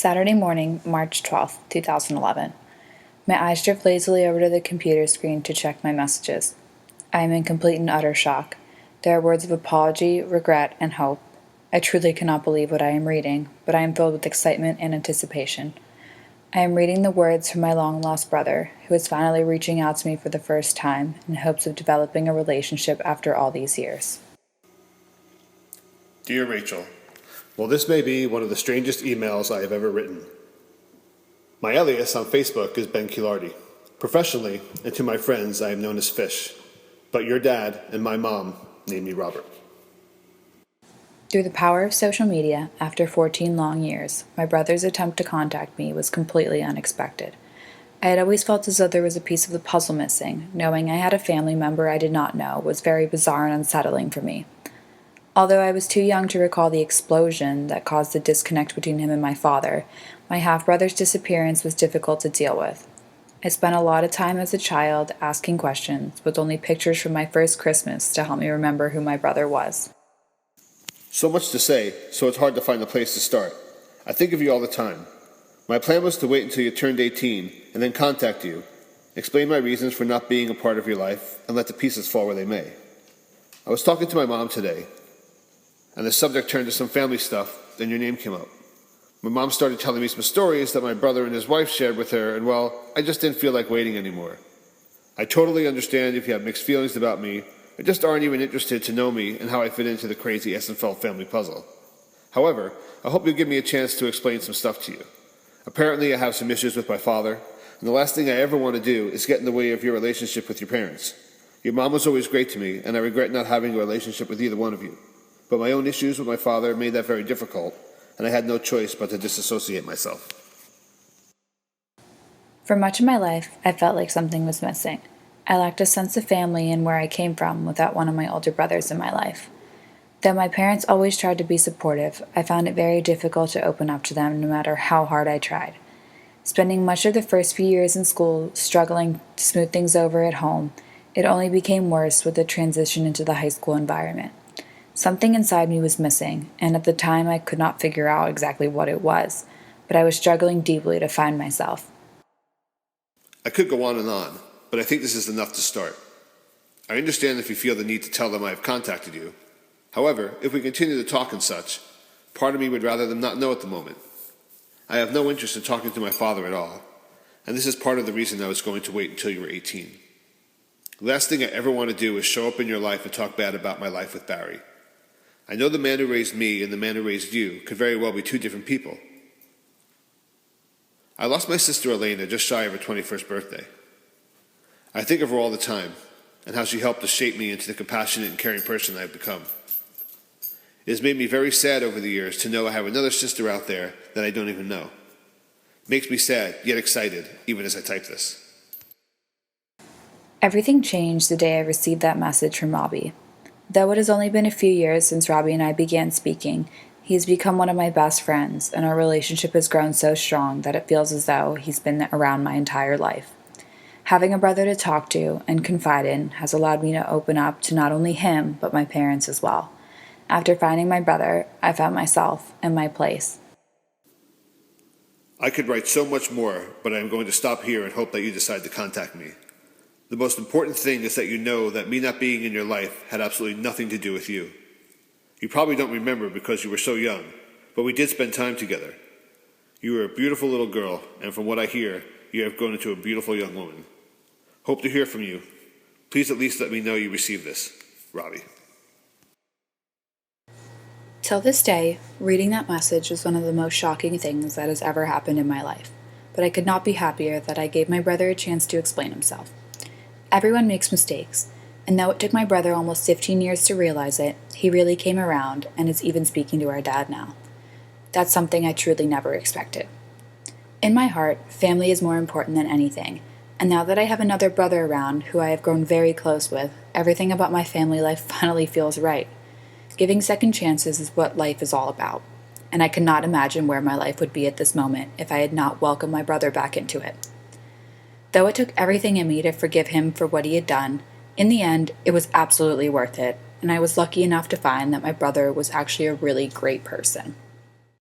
Saturday morning, March 12th, 2011. My eyes drift lazily over to the computer screen to check my messages. I am in complete and utter shock. There are words of apology, regret, and hope. I truly cannot believe what I am reading, but I am filled with excitement and anticipation. I am reading the words from my long-lost brother, who is finally reaching out to me for the first time in hopes of developing a relationship after all these years. Dear Rachel, well, this may be one of the strangest emails I have ever written. My alias on Facebook is Ben Kilardi. Professionally, and to my friends, I am known as Fish. But your dad and my mom named me Robert. Through the power of social media, after 14 long years, my brother's attempt to contact me was completely unexpected. I had always felt as though there was a piece of the puzzle missing. Knowing I had a family member I did not know was very bizarre and unsettling for me. Although I was too young to recall the explosion that caused the disconnect between him and my father, my half-brother's disappearance was difficult to deal with. I spent a lot of time as a child asking questions, with only pictures from my first Christmas to help me remember who my brother was. So much to say, so it's hard to find a place to start. I think of you all the time. My plan was to wait until you turned 18 and then contact you, explain my reasons for not being a part of your life, and let the pieces fall where they may. I was talking to my mom today, and the subject turned to some family stuff, then your name came up. My mom started telling me some stories that my brother and his wife shared with her, and well, I just didn't feel like waiting anymore. I totally understand if you have mixed feelings about me, or just aren't even interested to know me and how I fit into the crazy Essenfeld family puzzle. However, I hope you'll give me a chance to explain some stuff to you. Apparently I have some issues with my father, and the last thing I ever want to do is get in the way of your relationship with your parents. Your mom was always great to me, and I regret not having a relationship with either one of you. But my own issues with my father made that very difficult, and I had no choice but to disassociate myself. For much of my life, I felt like something was missing. I lacked a sense of family and where I came from without one of my older brothers in my life. Though my parents always tried to be supportive, I found it very difficult to open up to them no matter how hard I tried. Spending much of the first few years in school struggling to smooth things over at home, it only became worse with the transition into the high school environment. Something inside me was missing, and at the time I could not figure out exactly what it was, but I was struggling deeply to find myself. I could go on, but I think this is enough to start. I understand if you feel the need to tell them I have contacted you. However, if we continue to talk and such, part of me would rather them not know at the moment. I have no interest in talking to my father at all, and this is part of the reason I was going to wait until you were 18. The last thing I ever want to do is show up in your life and talk bad about my life with Barry. I know the man who raised me and the man who raised you could very well be two different people. I lost my sister Elena just shy of her 21st birthday. I think of her all the time, and how she helped to shape me into the compassionate and caring person I have become. It has made me very sad over the years to know I have another sister out there that I don't even know. It makes me sad, yet excited, even as I type this. Everything changed the day I received that message from Robbie. Though it has only been a few years since Robbie and I began speaking, he has become one of my best friends, and our relationship has grown so strong that it feels as though he's been around my entire life. Having a brother to talk to and confide in has allowed me to open up to not only him, but my parents as well. After finding my brother, I found myself and my place. I could write so much more, but I am going to stop here and hope that you decide to contact me. The most important thing is that you know that me not being in your life had absolutely nothing to do with you. You probably don't remember because you were so young, but we did spend time together. You were a beautiful little girl, and from what I hear, you have grown into a beautiful young woman. Hope to hear from you. Please at least let me know you received this. Robbie. Till this day, reading that message was one of the most shocking things that has ever happened in my life, but I could not be happier that I gave my brother a chance to explain himself. Everyone makes mistakes, and though it took my brother almost 15 years to realize it, he really came around and is even speaking to our dad now. That's something I truly never expected. In my heart, family is more important than anything, and now that I have another brother around who I have grown very close with, everything about my family life finally feels right. Giving second chances is what life is all about, and I cannot imagine where my life would be at this moment if I had not welcomed my brother back into it. Though it took everything in me to forgive him for what he had done, in the end, it was absolutely worth it, and I was lucky enough to find that my brother was actually a really great person.